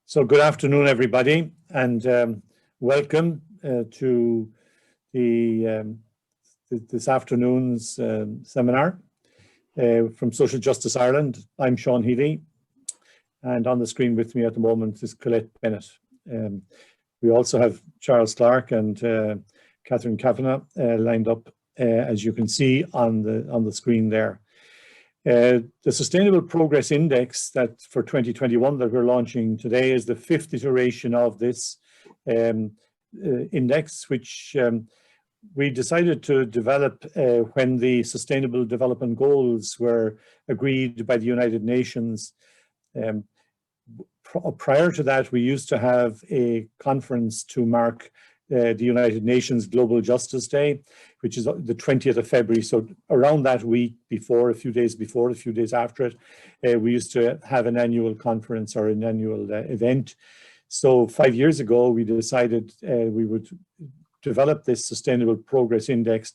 So good afternoon, everybody, and welcome to this afternoon's seminar from Social Justice Ireland. I'm Sean Healy, and on the screen with me at the moment is Colette Bennett. We also have Charles Clark and Catherine Kavanagh lined up, as you can see on the screen there. The Sustainable Progress Index that for 2021 that we're launching today is the 5th iteration of this index, which we decided to develop when the Sustainable Development Goals were agreed by the United Nations. Prior to that, we used to have a conference to mark the United Nations Global Justice Day, which is the 20th of February. So around that week before, a few days before, a few days after it, we used to have an annual conference or an annual event. So 5 years ago, we decided we would develop this Sustainable Progress Index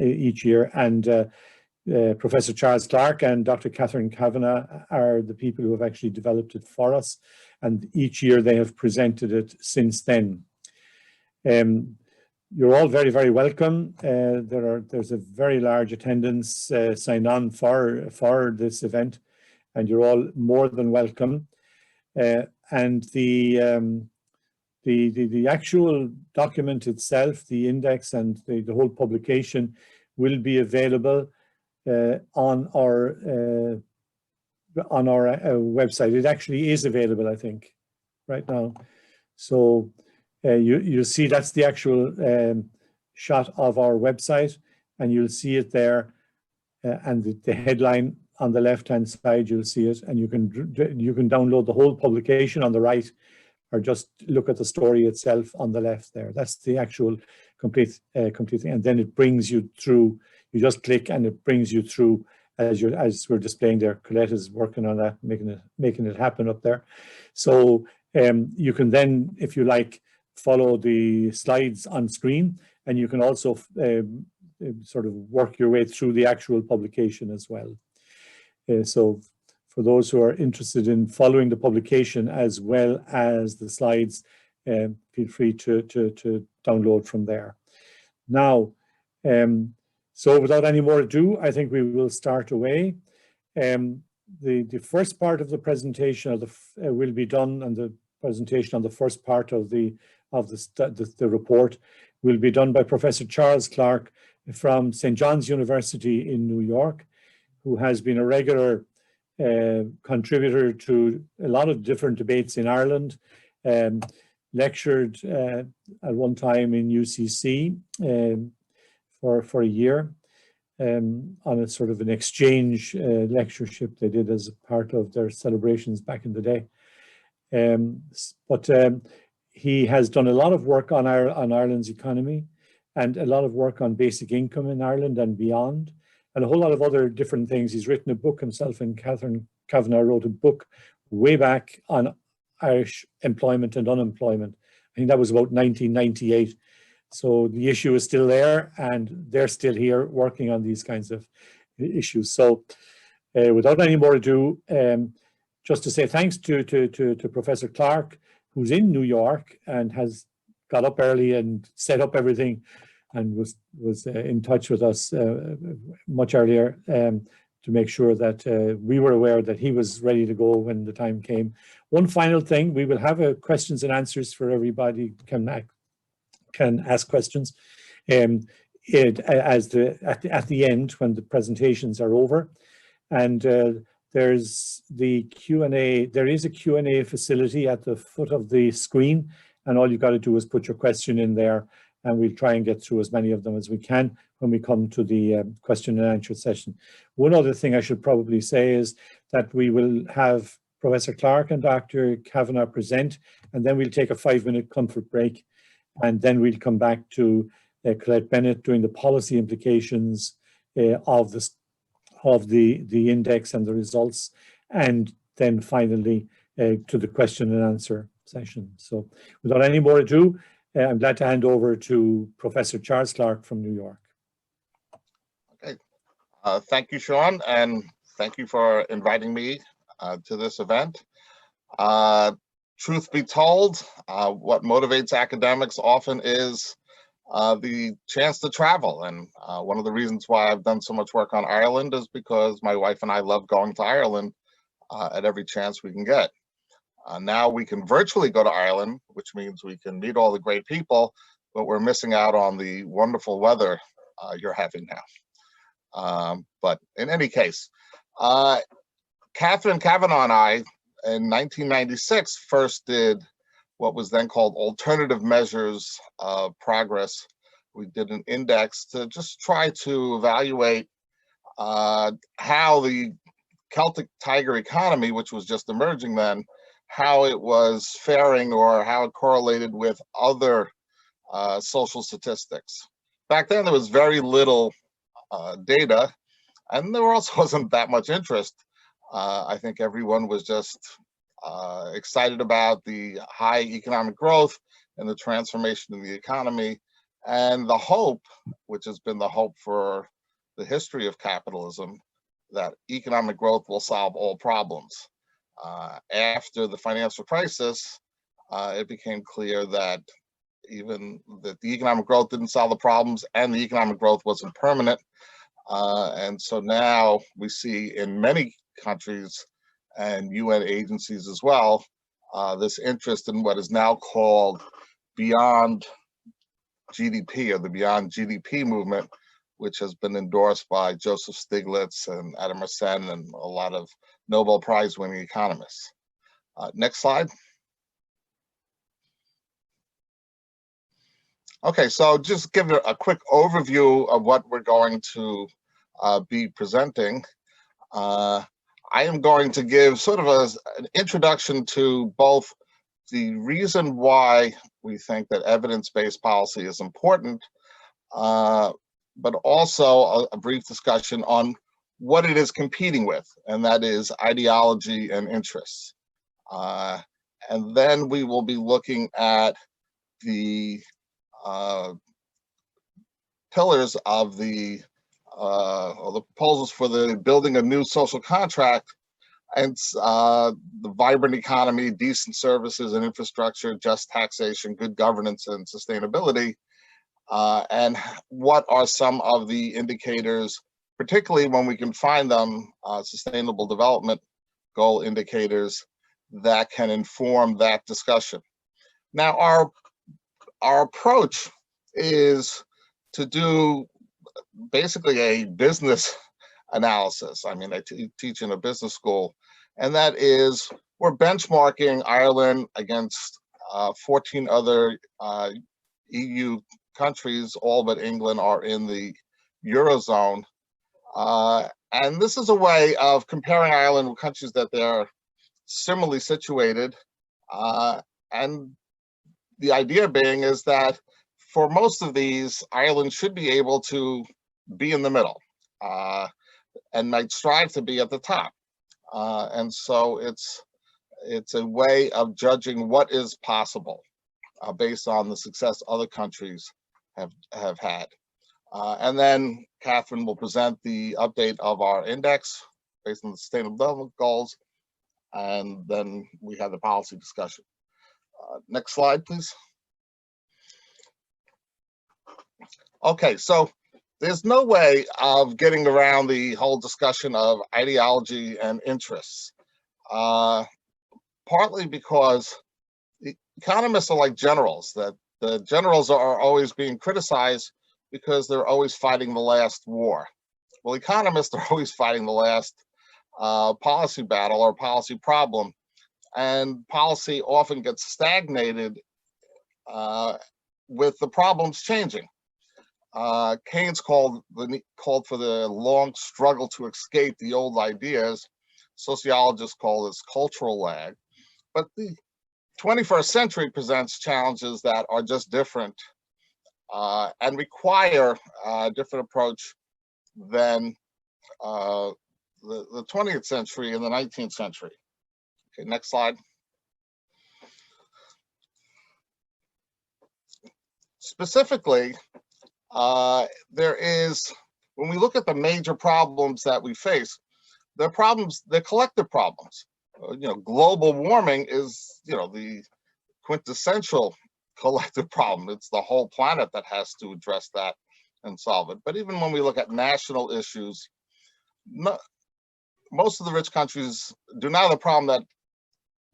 each year. And Professor Charles Clark and Dr. Catherine Kavanagh are the people who have actually developed it for us. And each year they have presented it since then. You're all very, very welcome. There's a very large attendance sign on for this event, and you're all more than welcome. And the actual document itself, the index and the whole publication will be available on our website. It actually is available, I think, right now. So you'll see that's the actual shot of our website, and you'll see it there, and the headline on the left-hand side, you'll see it, and you can download the whole publication on the right, or just look at the story itself on the left there. That's the actual complete thing, and then it brings you through. You just click, and it brings you through as we're displaying there. Colette is working on that, making it happen up there. So you can then, if you like, follow the slides on screen, and you can also sort of work your way through the actual publication as well. So for those who are interested in following the publication as well as the slides, feel free to download from there. Now, so without any more ado, I think we will start away. The first part of the presentation will be done, and the presentation on the first part of the report will be done by Professor Charles Clark from St. John's University in New York, who has been a regular contributor to a lot of different debates in Ireland, lectured at one time in UCC for a year on a sort of an exchange lectureship they did as a part of their celebrations back in the day. But he has done a lot of work on Ireland's economy, and a lot of work on basic income in Ireland and beyond, and a whole lot of other different things. He's written a book himself, and Catherine Kavanagh wrote a book way back on Irish employment and unemployment. I think that was about 1998. So the issue is still there, and they're still here working on these kinds of issues. So without any more ado, just to say thanks to Professor Clark, who's in New York and has got up early and set up everything, and was in touch with us much earlier to make sure that we were aware that he was ready to go when the time came. One final thing, we will have a questions and answers for everybody can ask questions at the end when the presentations are over. And there's the Q&A. There is a Q&A facility at the foot of the screen, and all you've got to do is put your question in there, and we'll try and get through as many of them as we can when we come to the question and answer session. One other thing I should probably say is that we will have Professor Clark and Dr. Kavanagh present, and then we'll take a 5-minute comfort break, and then we'll come back to Colette Bennett doing the policy implications of the index and the results, and then finally to the question and answer session. So without any more ado, I'm glad to hand over to Professor Charles Clark from New York. Okay, thank you, Sean, and thank you for inviting me to this event. truth be told, what motivates academics often is the chance to travel. And one of the reasons why I've done so much work on Ireland is because my wife and I love going to Ireland at every chance we can get. Now we can virtually go to Ireland, which means we can meet all the great people, but we're missing out on the wonderful weather you're having now. But in any case, Catherine Kavanagh and I, in 1996, first did what was then called alternative measures of progress. We did an index to just try to evaluate how the Celtic Tiger economy, which was just emerging then, how it was faring or how it correlated with other social statistics. Back then, there was very little data, and there also wasn't that much interest. I think everyone was just excited about the high economic growth and the transformation in the economy, and the hope, which has been the hope for the history of capitalism, that economic growth will solve all problems. After the financial crisis, it became clear that even that the economic growth didn't solve the problems and the economic growth wasn't permanent. And so now we see in many countries and UN agencies as well, this interest in what is now called beyond GDP, or the beyond GDP movement, which has been endorsed by Joseph Stiglitz and Adam Sen and a lot of Nobel Prize winning economists. Next slide. Okay, so just give a quick overview of what we're going to be presenting. I am going to give sort of an introduction to both the reason why we think that evidence-based policy is important, but also a brief discussion on what it is competing with, and that is ideology and interests. And then we will be looking at the pillars of the or the proposals for the building a new social contract, and the vibrant economy, decent services and infrastructure, just taxation, good governance and sustainability, and what are some of the indicators, particularly when we can find them, sustainable development goal indicators that can inform that discussion. Now, our approach is to do basically a business analysis. I mean, I teach in a business school, and that is we're benchmarking Ireland against 14 other EU countries, all but England are in the Eurozone. And this is a way of comparing Ireland with countries that they're similarly situated. And the idea being is that for most of these, Ireland should be able to be in the middle and might strive to be at the top. And so it's a way of judging what is possible based on the success other countries have had. And then Catherine will present the update of our index based on the Sustainable Development Goals, and then we have the policy discussion. Next slide, please. Okay, so there's no way of getting around the whole discussion of ideology and interests, partly because the economists are like generals, that the generals are always being criticized because they're always fighting the last war. Well, economists are always fighting the last policy battle or policy problem, and policy often gets stagnated with the problems changing. Keynes called for the long struggle to escape the old ideas. Sociologists call this cultural lag. But the 21st century presents challenges that are just different and require a different approach than the 20th century and the 19th century. Okay, next slide. Specifically, when we look at the major problems that we face, they're collective problems. global warming is, the quintessential collective problem. It's the whole planet that has to address that and solve it. But even when we look at national issues, most of the rich countries do not have the problem that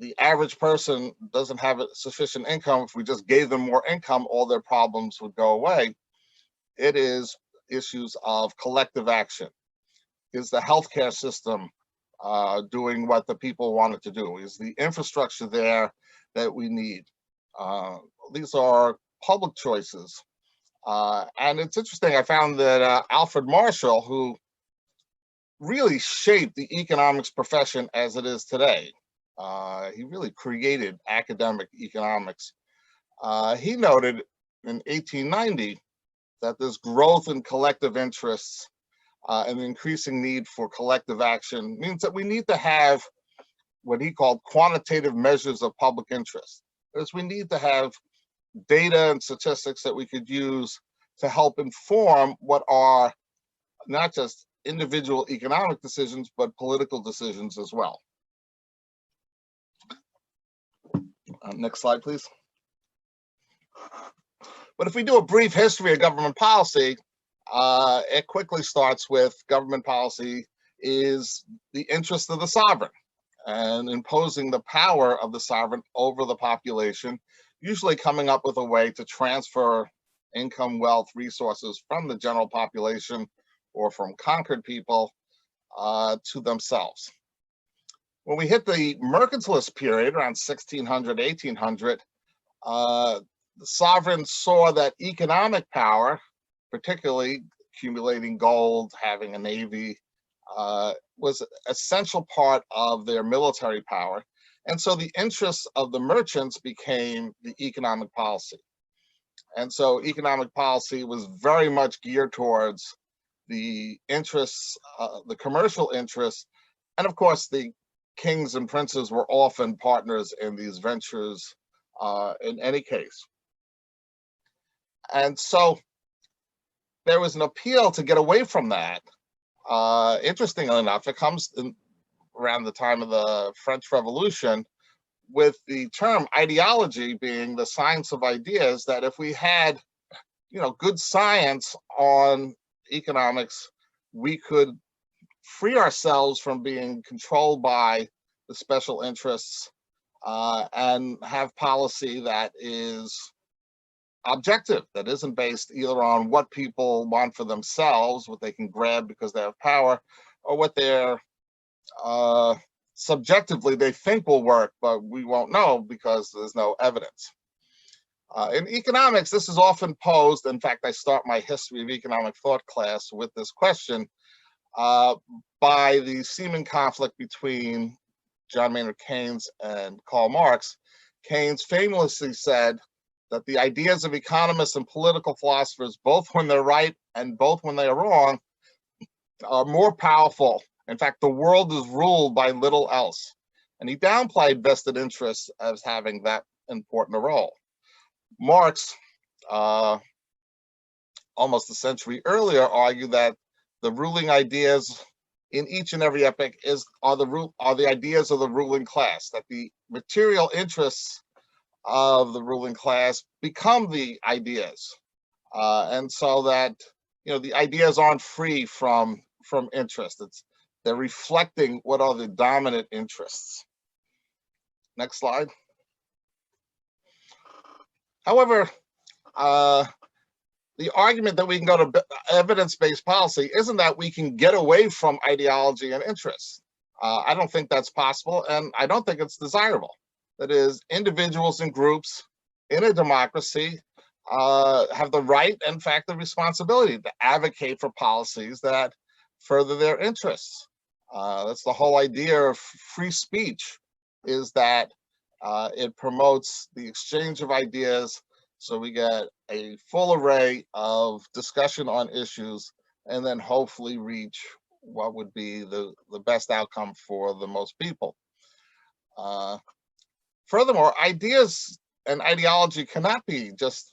the average person doesn't have sufficient income. If we just gave them more income, all their problems would go away. It is issues of collective action. Is the healthcare system doing what the people want it to do? Is the infrastructure there that we need? These are public choices. And it's interesting, I found that Alfred Marshall, who really shaped the economics profession as it is today, he really created academic economics. He noted in 1890 that this growth in collective interests and the increasing need for collective action means that we need to have what he called quantitative measures of public interest. Because we need to have data and statistics that we could use to help inform what are not just individual economic decisions, but political decisions as well. Next slide, please. But if we do a brief history of government policy, it quickly starts with government policy is the interest of the sovereign and imposing the power of the sovereign over the population, usually coming up with a way to transfer income, wealth, resources from the general population or from conquered people to themselves. When we hit the mercantilist period around 1600, 1800, the sovereign saw that economic power, particularly accumulating gold, having a navy, was an essential part of their military power. And so the interests of the merchants became the economic policy. And so economic policy was very much geared towards the interests, the commercial interests. And of course, the kings and princes were often partners in these ventures in any case. And so there was an appeal to get away from that. Interestingly enough, it comes in around the time of the French Revolution, with the term ideology being the science of ideas, that if we had, good science on economics, we could free ourselves from being controlled by the special interests and have policy that is objective, that isn't based either on what people want for themselves, what they can grab because they have power, or what they're subjectively they think will work, but we won't know because there's no evidence. In economics, this is often posed. In fact, I start my history of economic thought class with this question by the seeming conflict between John Maynard Keynes and Karl Marx. Keynes famously said that the ideas of economists and political philosophers, both when they're right and both when they are wrong, are more powerful. In fact, the world is ruled by little else. And he downplayed vested interests as having that important a role. Marx, almost a century earlier, argued that the ruling ideas in each and every epoch are the ideas of the ruling class, that the material interests of the ruling class become the ideas. And so that, the ideas aren't free from interest. They're reflecting what are the dominant interests. Next slide. However, the argument that we can go to evidence-based policy isn't that we can get away from ideology and interests. I don't think that's possible, and I don't think it's desirable. That is, individuals and groups in a democracy have the right, in fact, the responsibility to advocate for policies that further their interests. That's the whole idea of free speech, is that it promotes the exchange of ideas, so we get a full array of discussion on issues and then hopefully reach what would be the best outcome for the most people. Furthermore, ideas and ideology cannot be just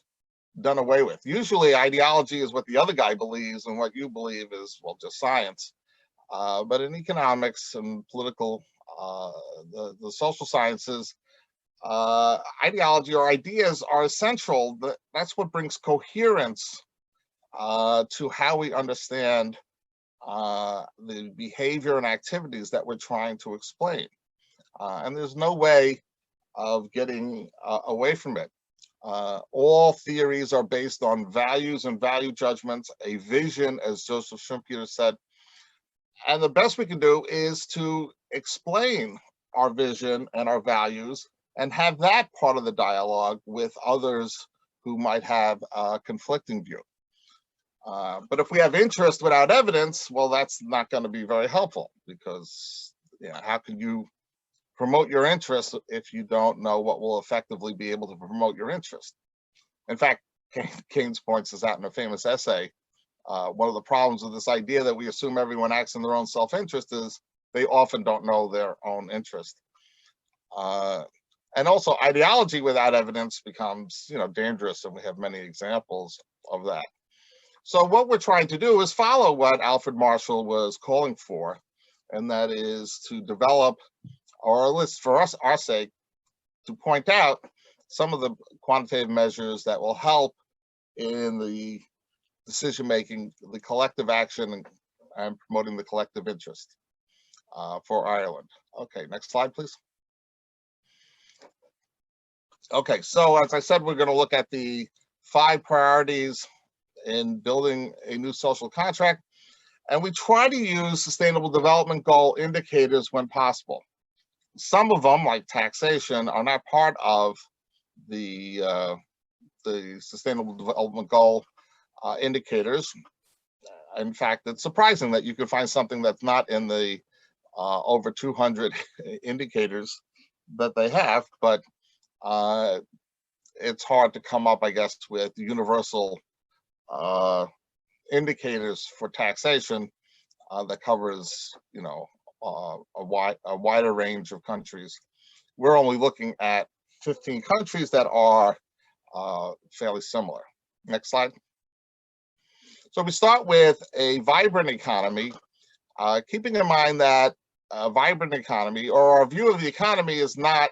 done away with. Usually ideology is what the other guy believes and what you believe is, well, just science. But in economics and political the social sciences, ideology or ideas are essential. That's what brings coherence to how we understand the behavior and activities that we're trying to explain. And there's no way of getting away from it. All theories are based on values and value judgments, a vision, as Joseph Schumpeter said. And the best we can do is to explain our vision and our values and have that part of the dialogue with others who might have a conflicting view. But if we have interest without evidence, well, that's not going to be very helpful, because how can you promote your interest if you don't know what will effectively be able to promote your interest? In fact, Keynes points this out in a famous essay. One of the problems with this idea that we assume everyone acts in their own self-interest is they often don't know their own interest. And also, ideology without evidence becomes, dangerous, and we have many examples of that. So what we're trying to do is follow what Alfred Marshall was calling for, and that is to develop, or at least for us, our sake, to point out some of the quantitative measures that will help in the decision-making, the collective action, and promoting the collective interest for Ireland. Okay, next slide, please. Okay, so as I said, we're going to look at the 5 priorities in building a new social contract, and we try to use Sustainable Development Goal indicators when possible. Some of them, like taxation, are not part of the Sustainable Development Goal indicators. In fact, it's surprising that you can find something that's not in the over 200 indicators that they have, but it's hard to come up, I guess, with universal indicators for taxation that covers, a wider range of countries. We're only looking at 15 countries that are fairly similar. Next slide. So we start with a vibrant economy, keeping in mind that a vibrant economy, or our view of the economy, is not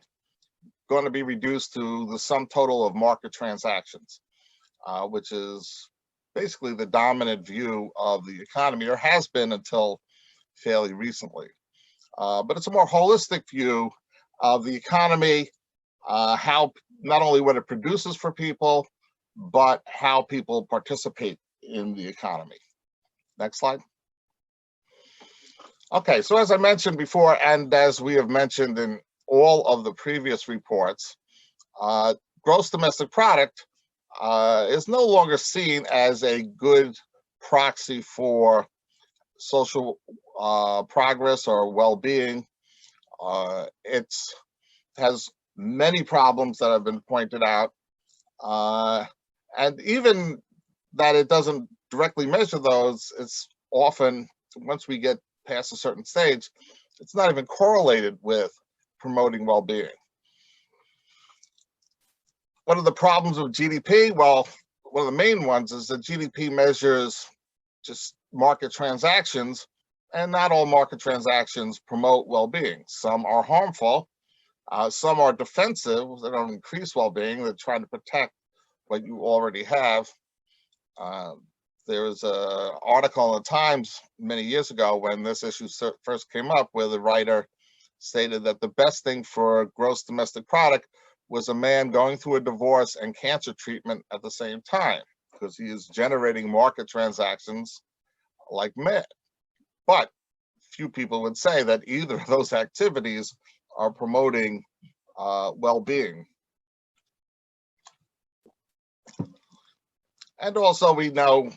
going to be reduced to the sum total of market transactions, which is basically the dominant view of the economy, or has been until fairly recently. But it's a more holistic view of the economy, how not only what it produces for people, but how people participate in the economy. Next slide. Okay, so as I mentioned before, and as we have mentioned in all of the previous reports, gross domestic product is no longer seen as a good proxy for social progress or well-being. It has many problems that have been pointed out, and even that it doesn't directly measure those, it's often, once we get past a certain stage, it's not even correlated with promoting well-being. What are the problems with GDP? Well, one of the main ones is that GDP measures just market transactions, and not all market transactions promote well-being. Some are harmful, some are defensive, they don't increase well-being, they're trying to protect what you already have. There was an article in the Times many years ago when this issue first came up, where the writer stated that the best thing for gross domestic product was a man going through a divorce and cancer treatment at the same time, because he is generating market transactions like mad. But few people would say that either of those activities are promoting well-being. And also we know,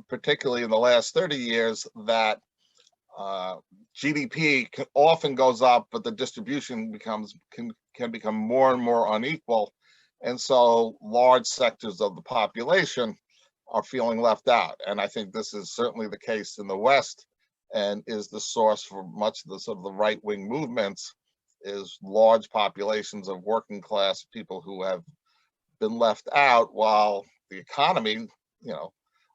particularly in the last 30 years, that GDP often goes up, but the distribution can become more and more unequal. And so large sectors of the population are feeling left out. And I think this is certainly the case in the West, and is the source for much of the sort of the right-wing movements, is large populations of working class people who have been left out, while the economy,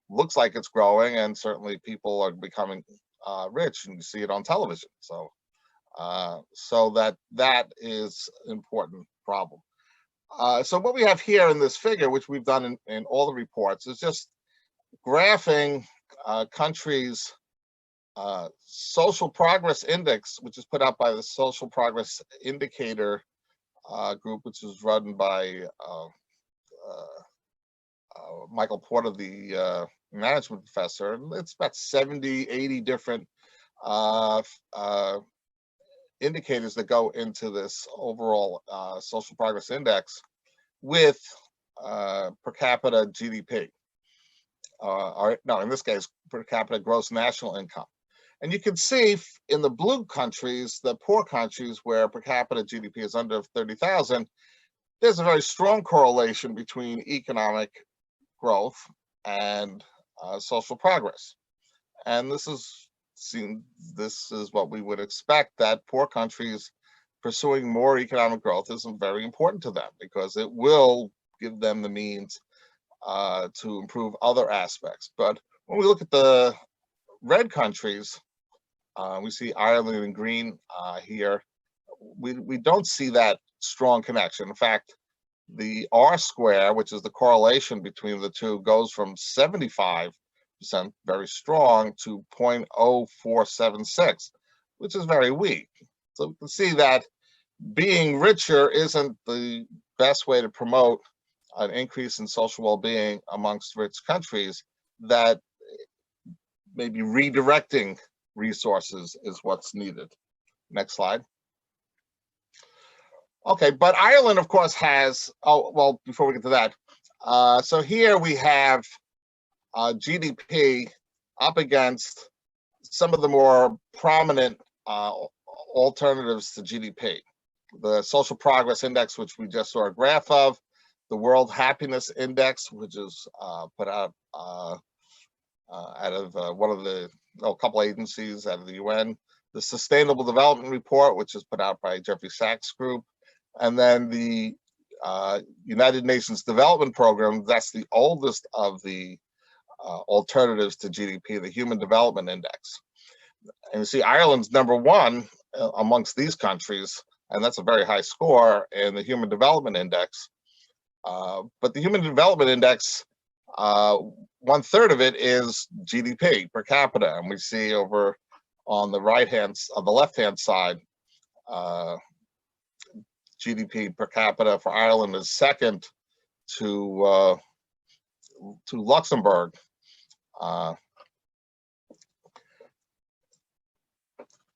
looks like it's growing, and certainly people are becoming rich, and you see it on television. So So that is an important problem. So what we have here in this figure, which we've done in all the reports, is just graphing countries' social progress index, which is put out by the Social Progress Indicator group, which is run by Michael Porter, the management professor. It's about 70, 80 different indicators that go into this overall social progress index with per capita GDP, or no, in this case, per capita gross national income. And you can see in the blue countries, the poor countries where per capita GDP is under 30,000, there's a very strong correlation between economic growth and social progress. And this is what we would expect, that poor countries pursuing more economic growth is very important to them, because it will give them the means to improve other aspects. But when we look at the red countries, we see Ireland in green here. We don't see that strong connection. In fact, the R square, which is the correlation between the two, goes from 75%, very strong, to 0.0476, which is very weak. So we can see that being richer isn't the best way to promote an increase in social well-being amongst rich countries, that maybe redirecting resources is what's needed. Next slide. Okay, but Ireland, of course, has, oh, well, before we get to that, so here we have GDP up against some of the more prominent alternatives to GDP. The Social Progress Index, which we just saw a graph of, the World Happiness Index, which is put out of one of the, a couple agencies out of the UN, the Sustainable Development Report, which is put out by Jeffrey Sachs Group, and then the United Nations Development Program, that's the oldest of the alternatives to GDP, the Human Development Index. And you see Ireland's #1 amongst these countries, and that's a very high score in the Human Development Index. But the Human Development Index, 1/3 of it is GDP per capita, and we see over on the left-hand side, GDP per capita for Ireland is second to Luxembourg.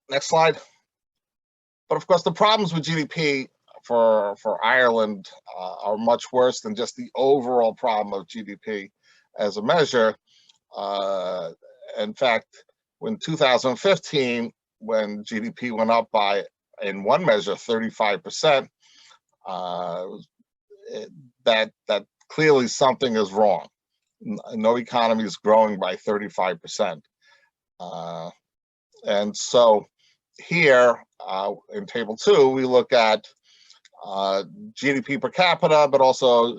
Next slide. But of course, the problems with GDP for Ireland are much worse than just the overall problem of GDP as a measure. In fact, in 2015, when GDP went up by, in one measure, 35%, that clearly something is wrong. No economy is growing by 35%. And so here in table 2, we look at GDP per capita, but also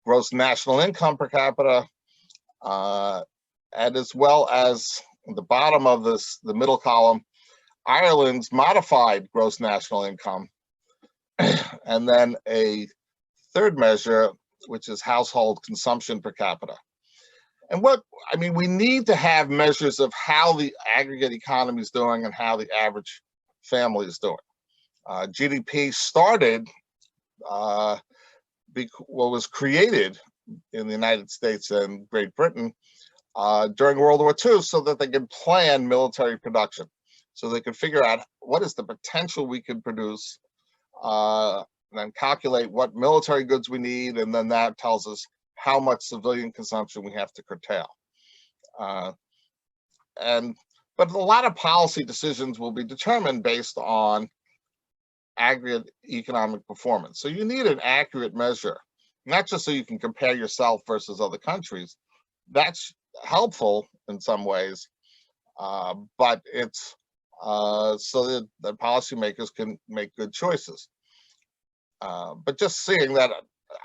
gross national income per capita, and as well as the bottom of this, the middle column, Ireland's modified gross national income, and then a third measure, which is household consumption per capita. And we need to have measures of how the aggregate economy is doing and how the average family is doing. GDP started, was created in the United States and Great Britain during World War II so that they could plan military production. So they could figure out what is the potential we could produce, and then calculate what military goods we need, and then that tells us how much civilian consumption we have to curtail. But a lot of policy decisions will be determined based on aggregate economic performance. So you need an accurate measure, not just so you can compare yourself versus other countries. That's helpful in some ways, but it's so that the policymakers can make good choices. But just seeing that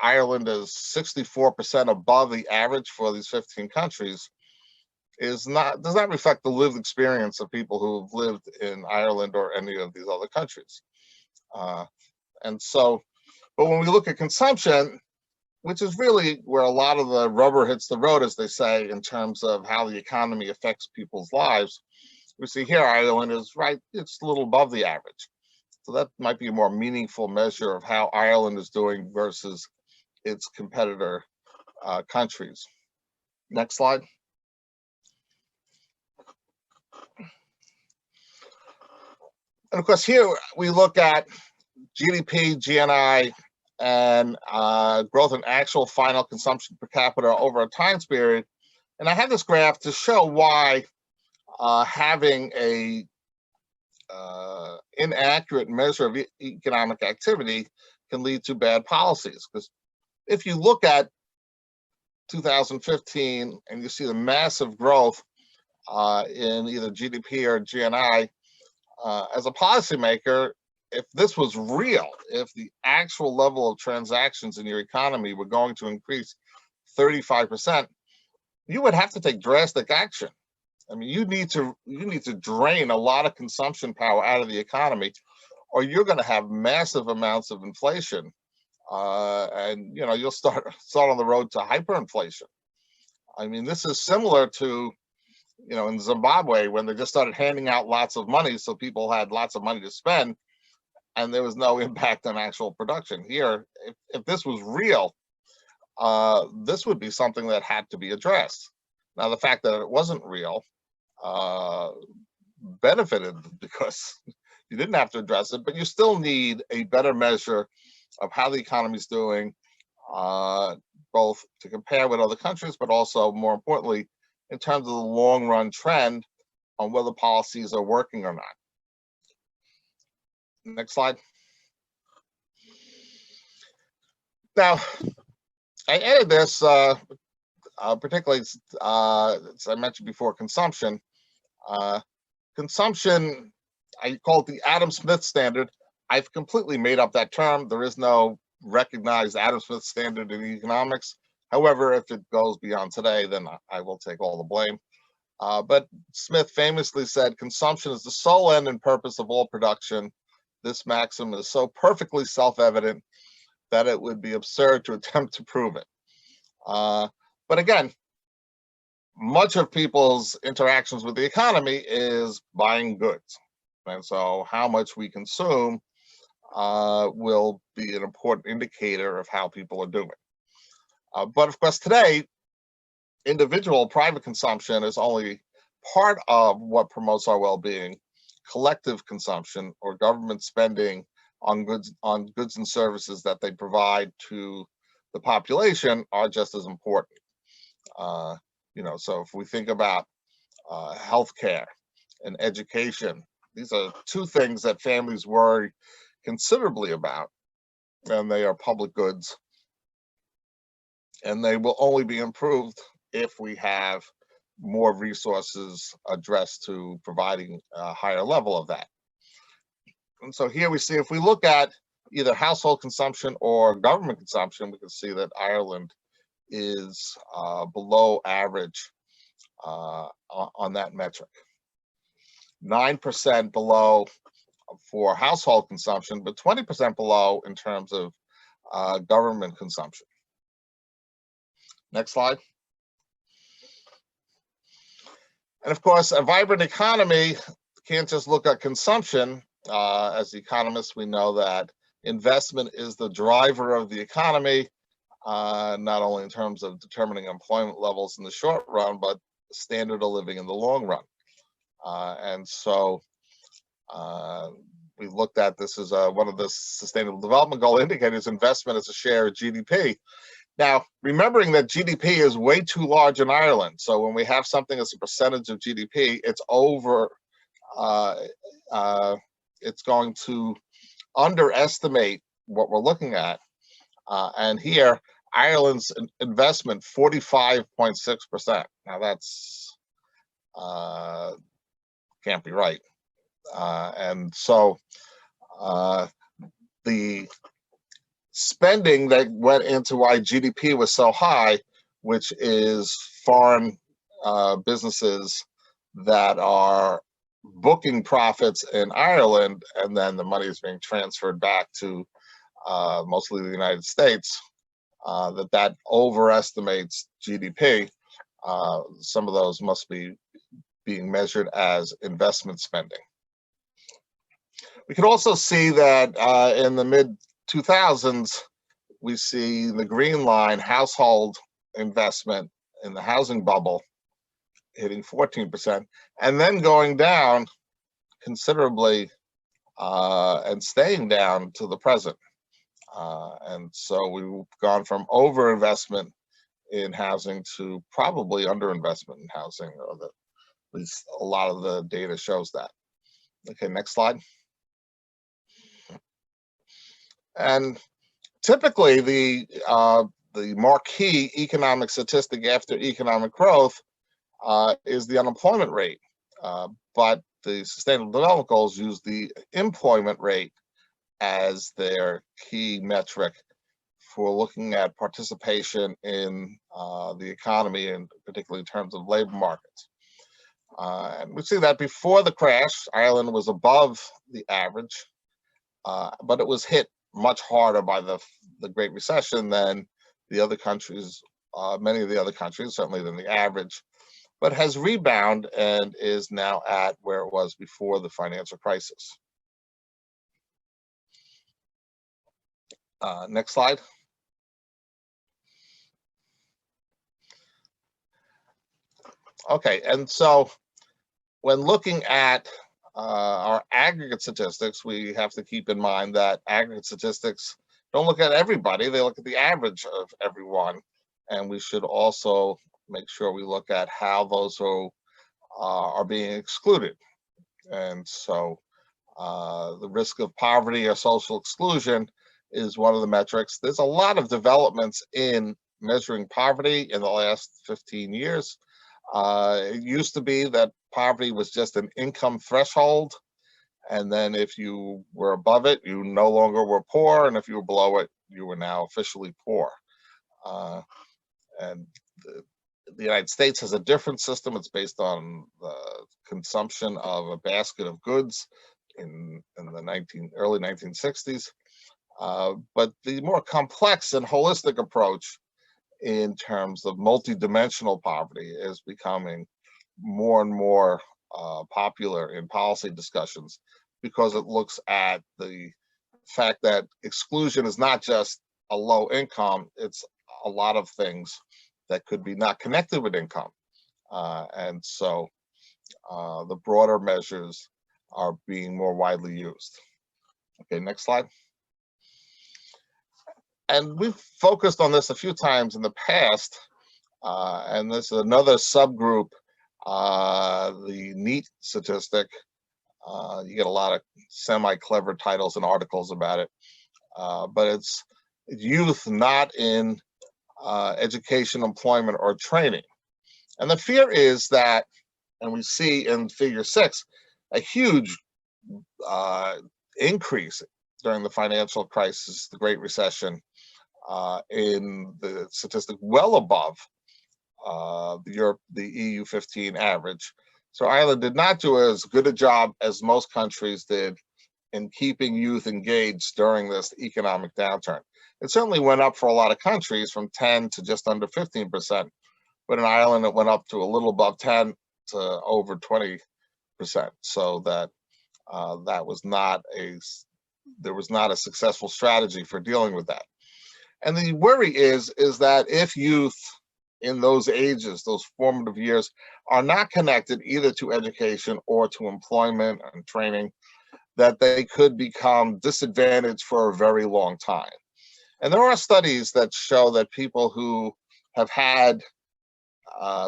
Ireland is 64% above the average for these 15 countries, does not reflect the lived experience of people who have lived in Ireland or any of these other countries. And so, but when we look at consumption, which is really where a lot of the rubber hits the road, as they say, in terms of how the economy affects people's lives, we see here Ireland is right, it's a little above the average. So that might be a more meaningful measure of how Ireland is doing versus its competitor countries. Next slide. And of course, here we look at GDP, GNI, and growth in actual final consumption per capita over a time period. And I have this graph to show why having a inaccurate measure of economic activity can lead to bad policies. Because if you look at 2015 and you see the massive growth in either GDP or GNI, as a policymaker, if this was real, if the actual level of transactions in your economy were going to increase 35%, you would have to take drastic action. I mean, you need to drain a lot of consumption power out of the economy, or you're going to have massive amounts of inflation, and you'll start on the road to hyperinflation. I mean, this is similar to in Zimbabwe when they just started handing out lots of money, so people had lots of money to spend, and there was no impact on actual production. Here, if this was real, this would be something that had to be addressed. Now, the fact that it wasn't real benefited because you didn't have to address it, but you still need a better measure of how the economy is doing, both to compare with other countries, but also, more importantly, in terms of the long run trend on whether policies are working or not. Next slide. Now, I added this particularly, as I mentioned before, consumption. Consumption, I call it the Adam Smith standard. I've completely made up that term. There is no recognized Adam Smith standard in economics. However, if it goes beyond today, then I will take all the blame. But Smith famously said, consumption is the sole end and purpose of all production. This maxim is so perfectly self-evident that it would be absurd to attempt to prove it. But again, much of people's interactions with the economy is buying goods. And so how much we consume will be an important indicator of how people are doing. But of course, today, individual private consumption is only part of what promotes our well-being. Collective consumption or government spending on goods and services that they provide to the population are just as important. So if we think about healthcare and education, these are two things that families worry considerably about, and they are public goods. And they will only be improved if we have more resources addressed to providing a higher level of that. And so here we see, if we look at either household consumption or government consumption, we can see that Ireland is below average on that metric. 9% below for household consumption, but 20% below in terms of government consumption. Next slide. And of course, a vibrant economy can't just look at consumption. As economists, we know that investment is the driver of the economy, not only in terms of determining employment levels in the short run, but standard of living in the long run. And so we looked at this as one of the Sustainable Development Goal indicators, investment as a share of GDP. Now, remembering that GDP is way too large in Ireland, so when we have something as a percentage of GDP, it's it's going to underestimate what we're looking at. And here, Ireland's investment, 45.6%. Now that's can't be right. And so the spending that went into why GDP was so high, which is foreign businesses that are booking profits in Ireland, and then the money is being transferred back to mostly the United States, that overestimates GDP. Some of those must be being measured as investment spending. We can also see that in the mid-2000s, we see the green line, household investment in the housing bubble hitting 14%, and then going down considerably and staying down to the present. And so we've gone from overinvestment in housing to probably underinvestment in housing, or at least a lot of the data shows that. Okay, next slide. And typically the marquee economic statistic after economic growth is the unemployment rate, but the Sustainable Development Goals use the employment rate as their key metric for looking at participation in the economy, and particularly in terms of labor markets. And we see that before the crash, Ireland was above the average, but it was hit much harder by the Great Recession than the other countries, many of the other countries, certainly than the average, but has rebounded and is now at where it was before the financial crisis. Next slide. Okay, and so when looking at our aggregate statistics, we have to keep in mind that aggregate statistics don't look at everybody, they look at the average of everyone. And we should also make sure we look at how those who are being excluded. And so the risk of poverty or social exclusion is one of the metrics. There's a lot of developments in measuring poverty in the last 15 years. It used to be that poverty was just an income threshold, and then if you were above it, you no longer were poor, and if you were below it, you were now officially poor. And the United States has a different system. It's based on the consumption of a basket of goods in the early 1960s. But the more complex and holistic approach in terms of multidimensional poverty is becoming more and more popular in policy discussions, because it looks at the fact that exclusion is not just a low income, it's a lot of things that could be not connected with income. And so the broader measures are being more widely used. Okay, next slide. And we've focused on this a few times in the past, and this is another subgroup, the NEAT statistic. You get a lot of semi-clever titles and articles about it, but it's youth not in education, employment, or training. And the fear is that, and we see in figure 6, a huge increase during the financial crisis, the Great Recession, in the statistic well above the EU 15 average. So Ireland did not do as good a job as most countries did in keeping youth engaged during this economic downturn. It certainly went up for a lot of countries from 10 to just under 15%, but in Ireland it went up to a little above 10 to over 20%. So that there was not a successful strategy for dealing with that. And the worry is that if youth in those ages, those formative years, are not connected either to education or to employment and training, that they could become disadvantaged for a very long time. And there are studies that show that people who have had,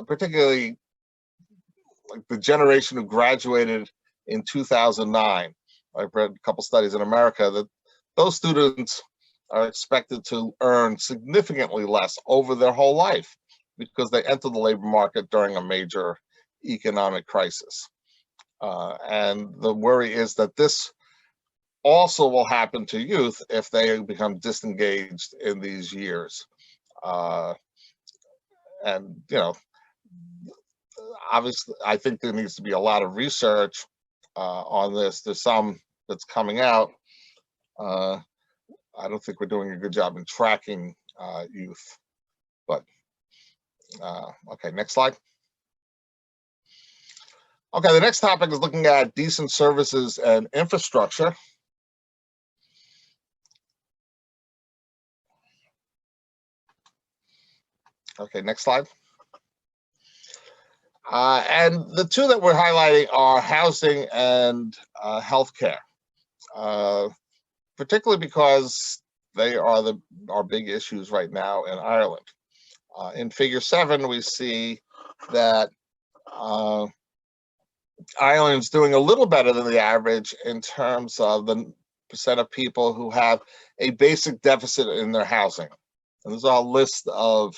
particularly like the generation who graduated in 2009, I've read a couple studies in America, that those students are expected to earn significantly less over their whole life because they entered the labor market during a major economic crisis. And the worry is that this also will happen to youth if they become disengaged in these years. And, you know, obviously, I think there needs to be a lot of research on this. There's some that's coming out. I don't think we're doing a good job in tracking youth, but okay, next slide. Okay, the next topic is looking at decent services and infrastructure. Okay, next slide. And the two that we're highlighting are housing and healthcare, particularly because they are our big issues right now in Ireland. In Figure 7, we see that Ireland's doing a little better than the average in terms of the percent of people who have a basic deficit in their housing. And there's a list of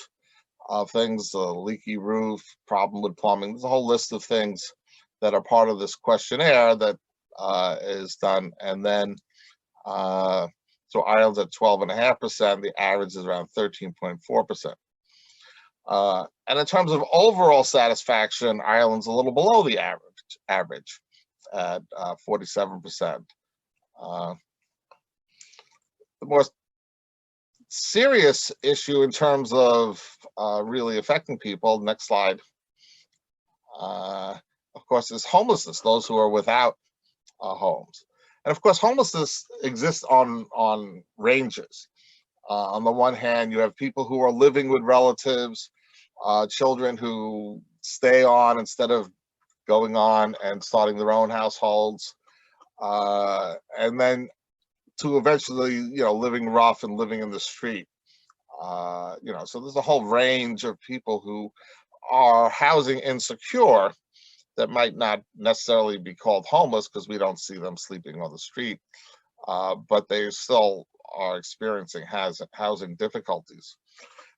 things, leaky roof, problem with plumbing. There's a whole list of things that are part of this questionnaire that is done. And then, so Ireland's at 12.5%, the average is around 13.4%. And in terms of overall satisfaction, Ireland's a little below the average at 47%. The more serious issue in terms of really affecting people, next slide, of course, is homelessness, those who are without homes. And of course, homelessness exists on ranges. On the one hand, you have people who are living with relatives, children who stay on instead of going on and starting their own households, and then to eventually, living rough and living in the street. So there's a whole range of people who are housing insecure that might not necessarily be called homeless because we don't see them sleeping on the street, but they still are experiencing housing difficulties.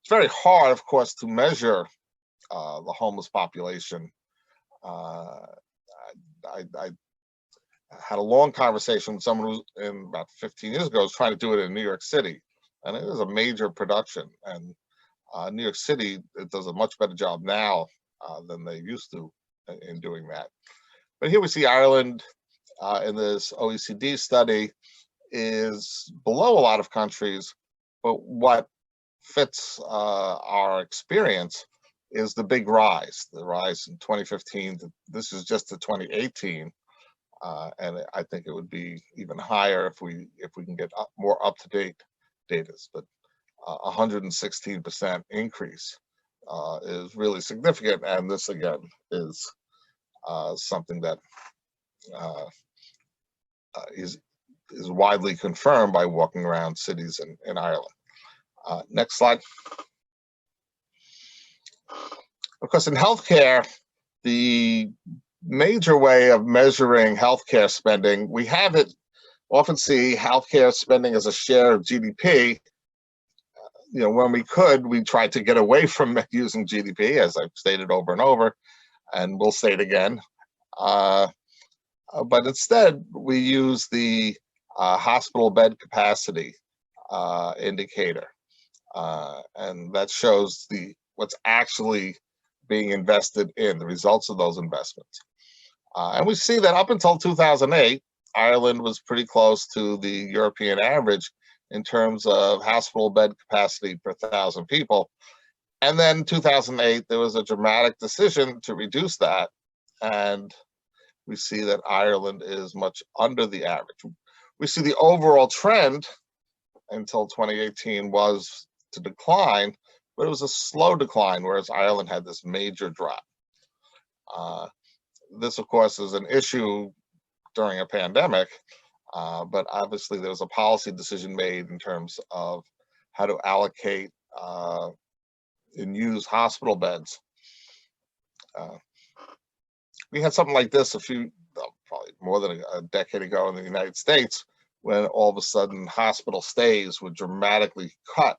It's very hard, of course, to measure the homeless population. I had a long conversation with someone who, about 15 years ago, was trying to do it in New York City, and it is a major production. And New York City, it does a much better job now than they used to in doing that. But here we see Ireland in this OECD study is below a lot of countries, but what fits our experience is the big rise, the rise in 2015. This is just to 2018, and I think it would be even higher if we can get more up-to-date data. But 116% increase is really significant, and this again is something that is widely confirmed by walking around cities in Ireland. Next slide. Of course, in healthcare, the major way of measuring healthcare spending, we often see healthcare spending as a share of GDP. When we could, we tried to get away from using GDP, as I've stated over and over, and we'll say it again. But instead, we use the hospital bed capacity indicator, and that shows what's actually being invested in, the results of those investments. And we see that up until 2008, Ireland was pretty close to the European average in terms of hospital bed capacity per 1,000 people. And then 2008, there was a dramatic decision to reduce that. And we see that Ireland is much under the average. We see the overall trend until 2018 was to decline, but it was a slow decline, whereas Ireland had this major drop. This, of course, is an issue during a pandemic, but obviously there was a policy decision made in terms of how to allocate and use hospital beds. We had something like this probably more than a decade ago in the United States, when all of a sudden hospital stays were dramatically cut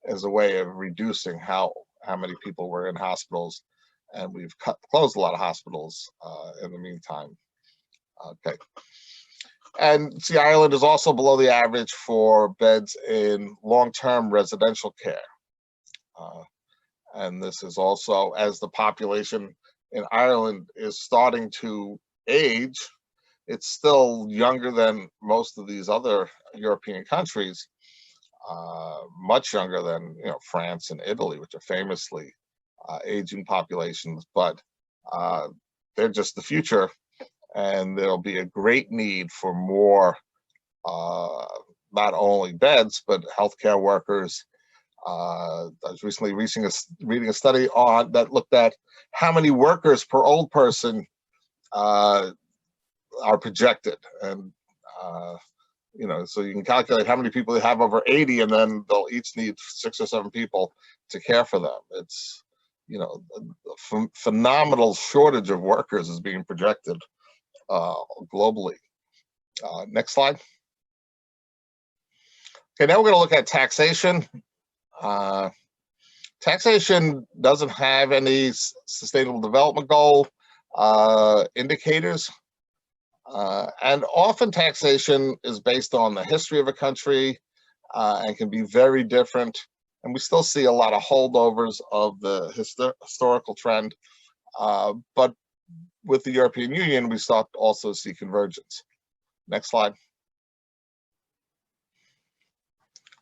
as a way of reducing how many people were in hospitals, and we've closed a lot of hospitals in the meantime. Okay, and see, Ireland is also below the average for beds in long-term residential care, and this is also as the population in Ireland is starting to age. It's still younger than most of these other European countries, much younger than France and Italy, which are famously aging populations, but they're just the future, and there'll be a great need for more, not only beds, but healthcare workers. I was recently reading a study that looked at how many workers per old person are projected, and so you can calculate how many people they have over 80, and then they'll each need 6 or 7 people to care for them. It's a phenomenal shortage of workers is being projected globally. Next slide. Okay, now we're going to look at taxation. Taxation doesn't have any sustainable development goal indicators. And often taxation is based on the history of a country and can be very different. And we still see a lot of holdovers of the historical trend. But with the European Union, we start to also see convergence. Next slide.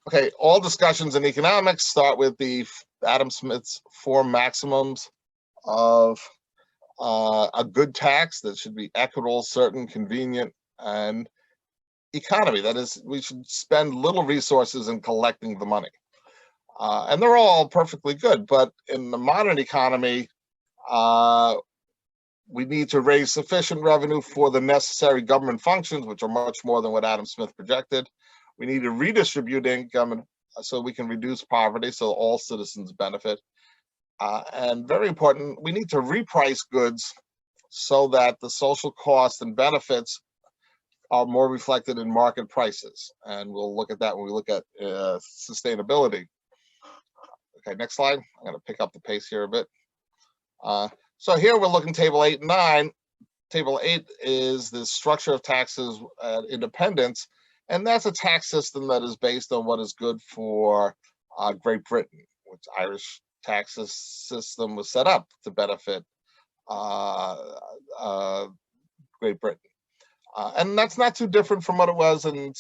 Okay, all discussions in economics start with the Adam Smith's 4 maximums of a good tax that should be equitable, certain, convenient, and economy. That is, we should spend little resources in collecting the money. And they're all perfectly good, but in the modern economy, we need to raise sufficient revenue for the necessary government functions, which are much more than what Adam Smith projected. We need to redistribute income so we can reduce poverty, so all citizens benefit. And very important, we need to reprice goods so that the social costs and benefits are more reflected in market prices. And we'll look at that when we look at sustainability. Okay, next slide. I'm going to pick up the pace here a bit. So here we're looking table 8 and 9. Table 8 is the structure of taxes at independence. And that's a tax system that is based on what is good for Great Britain, which Irish tax system was set up to benefit Great Britain. And that's not too different from what it was in early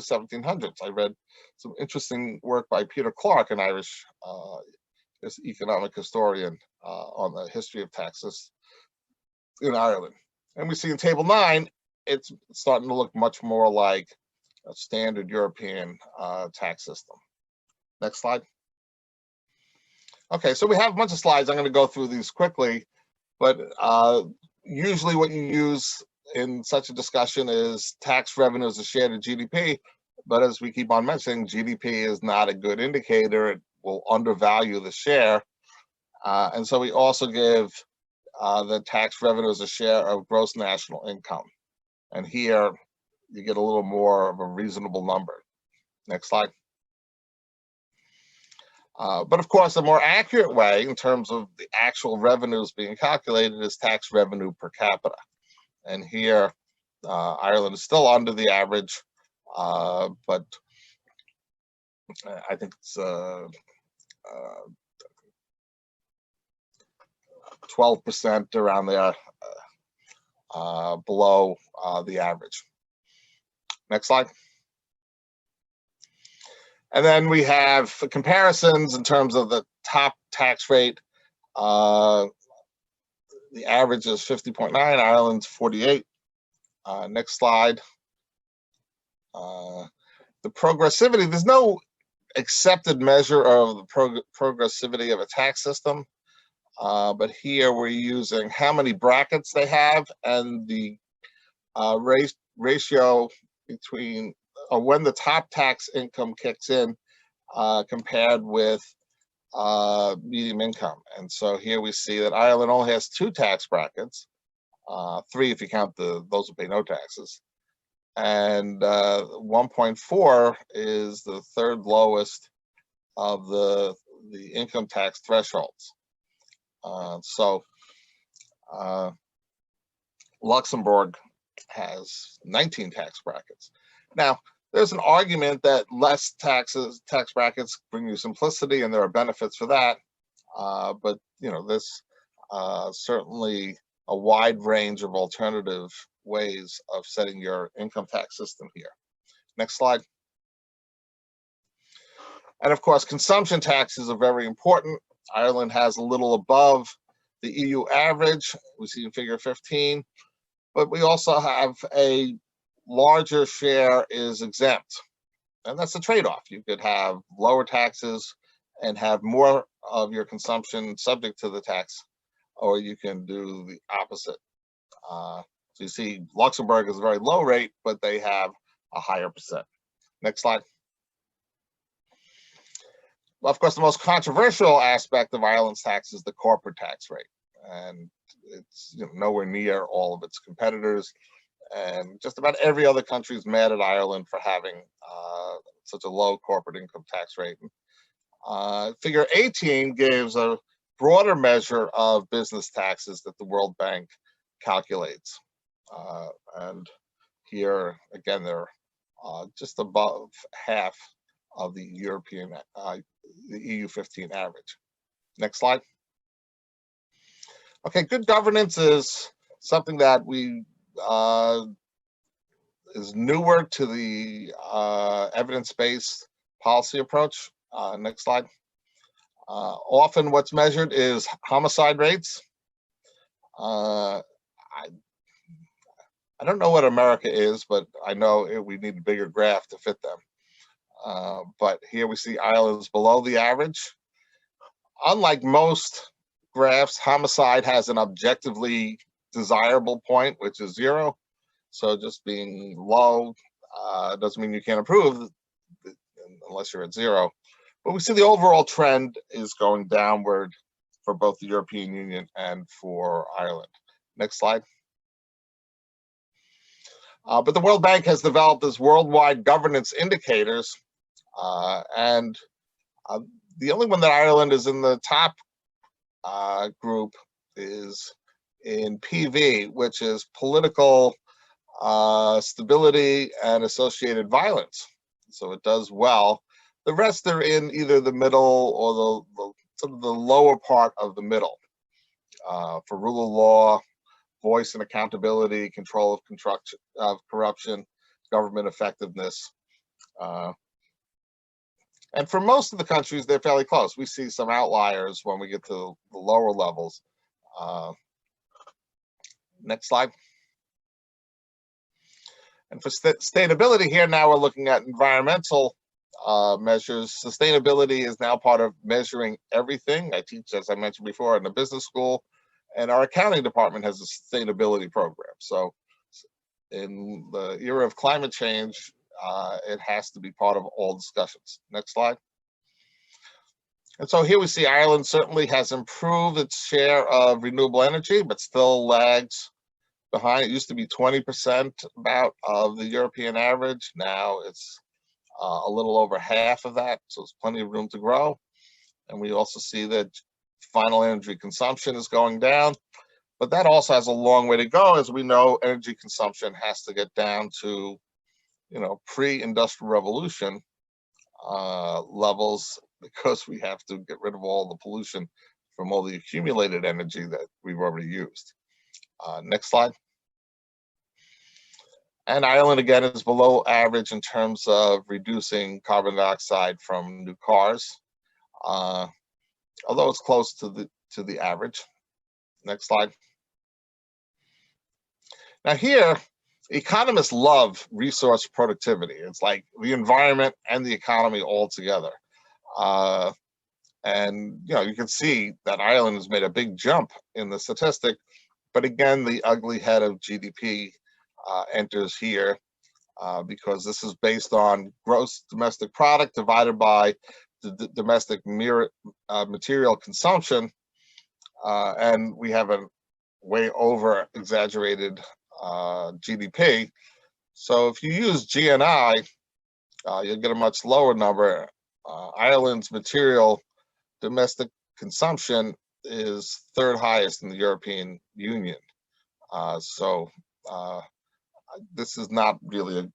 1700s. I read some interesting work by Peter Clark, an Irish economic historian, on the history of taxes in Ireland. And we see in table 9, it's starting to look much more like a standard European tax system. Next slide. Okay, so we have a bunch of slides. I'm going to go through these quickly, but usually what you use in such a discussion is tax revenue as a share of GDP. But as we keep on mentioning, GDP is not a good indicator. It will undervalue the share. And so we also give the tax revenue as a share of gross national income. And here you get a little more of a reasonable number. Next slide. But of course, a more accurate way in terms of the actual revenues being calculated is tax revenue per capita. And here, Ireland is still under the average, but I think it's 12% around there, below the average. Next slide. And then we have comparisons in terms of the top tax rate. The average is 50.9, Ireland's 48. Next slide. The progressivity, there's no accepted measure of the progressivity of a tax system. But here we're using how many brackets they have and the ratio between when the top tax income kicks in compared with medium income. And so here we see that Ireland only has 2 tax brackets, 3 if you count those who pay no taxes. And 1.4 is the 3rd lowest of the income tax thresholds. Luxembourg has 19 tax brackets. Now, there's an argument that less tax brackets bring you simplicity, and there are benefits for that. But this certainly a wide range of alternative ways of setting your income tax system here. Next slide. And of course, consumption taxes are very important. Ireland has a little above the EU average, we see in figure 15, but we also have a larger share is exempt. And that's a trade-off. You could have lower taxes and have more of your consumption subject to the tax, or you can do the opposite. So you see Luxembourg is a very low rate, but they have a higher percent. Next slide. Well, of course, the most controversial aspect of Ireland's tax is the corporate tax rate. And it's nowhere near all of its competitors. And just about every other country is mad at Ireland for having such a low corporate income tax rate. Figure 18 gives a broader measure of business taxes that the World Bank calculates. And here, again, they're just above half of the European, the EU 15 average. Next slide. Okay, good governance is something that we is newer to the evidence-based policy approach. Next slide. Often what's measured is homicide rates. I don't know what America is, but I know we need a bigger graph to fit them. But here we see Ireland's below the average. Unlike most graphs, homicide has an objectively desirable point, which is 0. So just being low doesn't mean you can't improve unless you're at 0. But we see the overall trend is going downward for both the European Union and for Ireland. Next slide. But the World Bank has developed this worldwide governance indicators, and the only one that Ireland is in the top group is in PV, which is political stability and associated violence. So it does well. The rest are in either the middle or sort of the lower part of the middle. For rule of law, voice and accountability, control of corruption, government effectiveness. And for most of the countries, they're fairly close. We see some outliers when we get to the lower levels. Next slide. And for sustainability here, now we're looking at environmental measures. Sustainability is now part of measuring everything. I teach, as I mentioned before, in a business school, and our accounting department has a sustainability program. So in the era of climate change, it has to be part of all discussions. Next slide. And so here we see Ireland certainly has improved its share of renewable energy, but still lags behind. It used to be 20% about of the European average. Now it's a little over half of that, so there's plenty of room to grow. And we also see that final energy consumption is going down, but that also has a long way to go. As we know, energy consumption has to get down to, pre-industrial revolution levels, because we have to get rid of all the pollution from all the accumulated energy that we've already used. Next slide. And Ireland, again, is below average in terms of reducing carbon dioxide from new cars, although it's close to the average. Next slide. Now here, economists love resource productivity. It's like the environment and the economy all together. And you can see that Ireland has made a big jump in the statistic, but again, the ugly head of GDP enters here, because this is based on gross domestic product divided by the domestic material consumption, and we have a way over exaggerated GDP. So if you use GNI, you'll get a much lower number. Ireland's material domestic consumption is 3rd highest in the European Union. So this is not really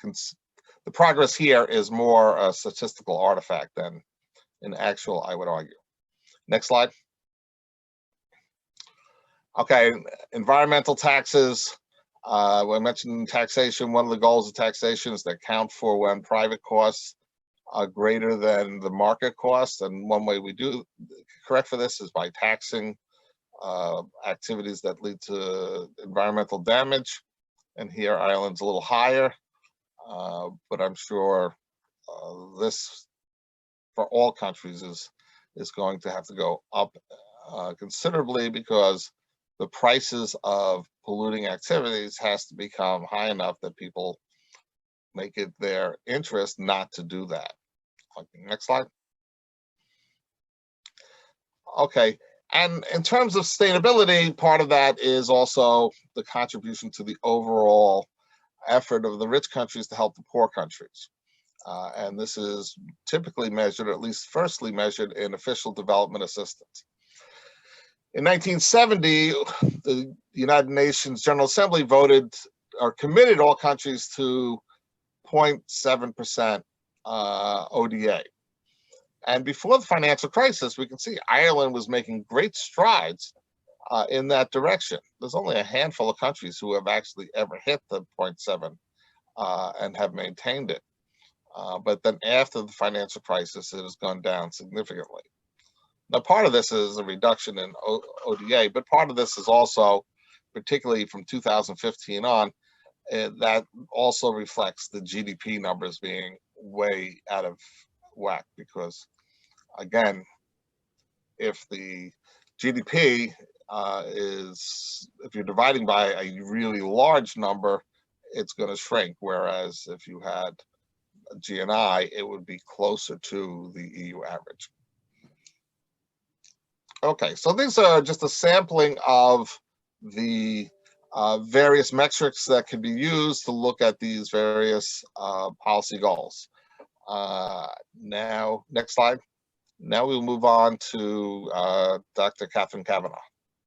the progress here is more a statistical artifact than an actual, I would argue. Next slide. Okay, environmental taxes. We mentioned taxation. One of the goals of taxation is to account for when private costs are greater than the market costs. And one way we do correct for this is by taxing activities that lead to environmental damage. And here Ireland's a little higher, but I'm sure this for all countries is going to have to go up considerably, because the prices of polluting activities has to become high enough that people make it their interest not to do that. Next slide. Okay, and in terms of sustainability, part of that is also the contribution to the overall effort of the rich countries to help the poor countries. And this is typically measured, or at least firstly measured, in official development assistance. In 1970, the United Nations General Assembly voted or committed all countries to 0.7% ODA. And before the financial crisis, we can see Ireland was making great strides in that direction. There's only a handful of countries who have actually ever hit the 0.7 and have maintained it. But then after the financial crisis, it has gone down significantly. Now, part of this is a reduction in ODA, but part of this is also, particularly from 2015 on, that also reflects the GDP numbers being way out of whack, because again, if the GDP if you're dividing by a really large number, it's going to shrink, whereas if you had a GNI, it would be closer to the EU average. Okay, so these are just a sampling of the various metrics that can be used to look at these various policy goals. Now, next slide. Now we'll move on to Dr. Catherine Kavanagh.